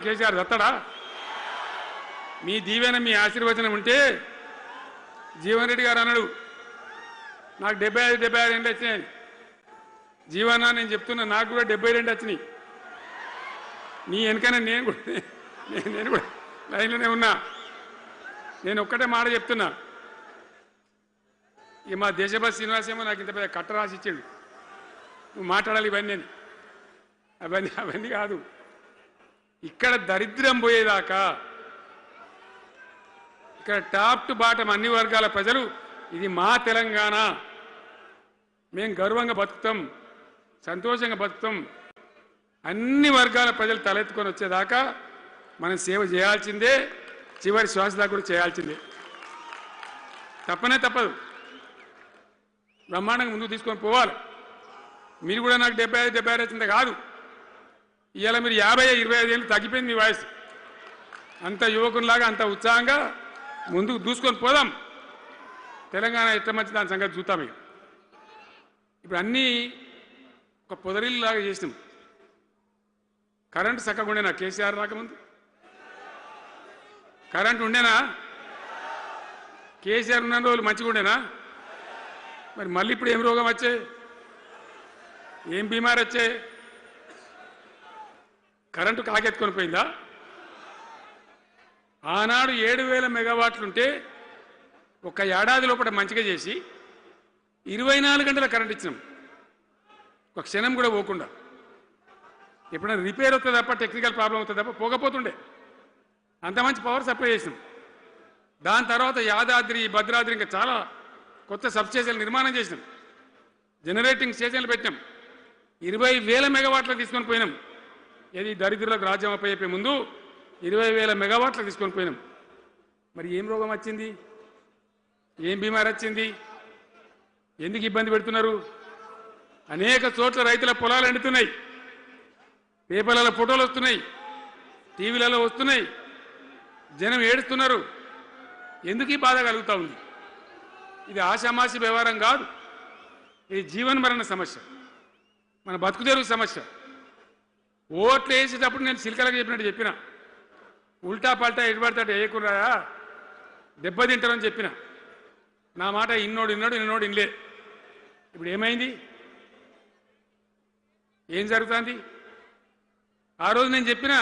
కేసీఆర్ దత్తడా? మీ దీవెన మీ ఆశీర్వచనం ఉంటే జీవన్ రెడ్డి గారు అన్నాడు నాకు 75 ఏంటి వచ్చినాయి. జీవన నేను చెప్తున్నా నాకు కూడా 72 వచ్చినాయి. నీ వెనకనే నేను కూడా లైన్లోనే ఉన్నా. నేను ఒక్కటే మాట చెప్తున్నా. ఇక మా దేశభక్తి శ్రీనివాసేమో నాకు ఇంత పెద్ద కట్ట రాసి ఇచ్చాడు. నువ్వు మాట్లాడాలి ఇవన్నీ అవన్నీ కాదు. ఇక్కడ దరిద్రం పోయేదాకా ఇక్కడ టాప్ టు బాటం అన్ని వర్గాల ప్రజలు ఇది మా తెలంగాణ, మేము గర్వంగా బతుకుతాం, సంతోషంగా బతుకుతాం, అన్ని వర్గాల ప్రజలు తలెత్తుకొని వచ్చేదాకా మనం సేవ చేయాల్సిందే, చివరి శ్వాస దాకా కూడా చేయాల్సిందే. తప్పనే తప్పదు. బ్రహ్మాండంగా ముందుకు తీసుకొని పోవాలి. మీరు కూడా నాకు 75 వచ్చిందే కాదు. ఇవాళ మీరు 50-25 ఏళ్ళు తగ్గిపోయింది మీ వయసు. అంత యువకునిలాగా అంత ఉత్సాహంగా ముందుకు దూసుకొని పోదాం. తెలంగాణ ఎట్లా మంచి దాని సంగతి చూద్దాం. ఇప్పుడు అన్నీ ఒక పొదరిల్లాగా చేసినాం. కరెంటు చక్కగా ఉండేనా? కేసీఆర్ రాకముందు కరెంటు ఉండేనా? కేసీఆర్ ఉన్న రోజులు మంచిగా ఉండేనా? మరి మళ్ళీ ఇప్పుడు ఏం రోగం వచ్చే, ఏం బీమారు వచ్చే? కరెంటు కాకెత్తుకొని పోయిందా? ఆనాడు 7,000 మెగావాట్లుంటే ఒక ఏడాది లోపల మంచిగా చేసి 24 గంటల కరెంట్ ఇచ్చినాం, ఒక క్షణం కూడా పోకుండా. ఎప్పుడైనా రిపేర్ అవుతుంది తప్ప, టెక్నికల్ ప్రాబ్లం అవుతుంది తప్ప పోకపోతుండే. అంత మంచి పవర్ సప్లై చేసినాం. దాని తర్వాత యాదాద్రి, భద్రాద్రి ఇంకా చాలా కొత్త సబ్స్టేషన్లు నిర్మాణం చేసినాం, జనరేటింగ్ స్టేషన్లు పెట్టినాం, 20,000 మెగావాట్లకు తీసుకొని పోయినాం. ఏది దరిద్రులకు రాజ్యం అప్పయ్యే ముందు 20,000 మెగావాట్లకు తీసుకొని పోయినాం. మరి ఏం రోగం వచ్చింది? ఏం బీమారు వచ్చింది? ఎందుకు ఇబ్బంది పెడుతున్నారు? అనేక చోట్ల రైతుల పొలాలు ఎండుతున్నాయి, పేపర్లలో ఫోటోలు వస్తున్నాయి, టీవీలలో వస్తున్నాయి, జనం ఏడుస్తున్నారు. ఎందుకు ఈ బాధ కలుగుతూ ఉంది? ఇది ఆషామాషి వ్యవహారం కాదు. ఇది జీవన్మరణ సమస్య, మన బతుకు తెరువు సమస్య. ఓట్లు వేసేటప్పుడు నేను సిల్కలకు చెప్పిన ఉల్టా పల్టా ఎటుపడతాడు వేయకుండా దెబ్బతింటారని చెప్పిన. నా మాట ఇన్నోడు ఇన్నలే. ఇప్పుడు ఏమైంది? ఏం జరుగుతుంది? ఆ రోజు నేను చెప్పిన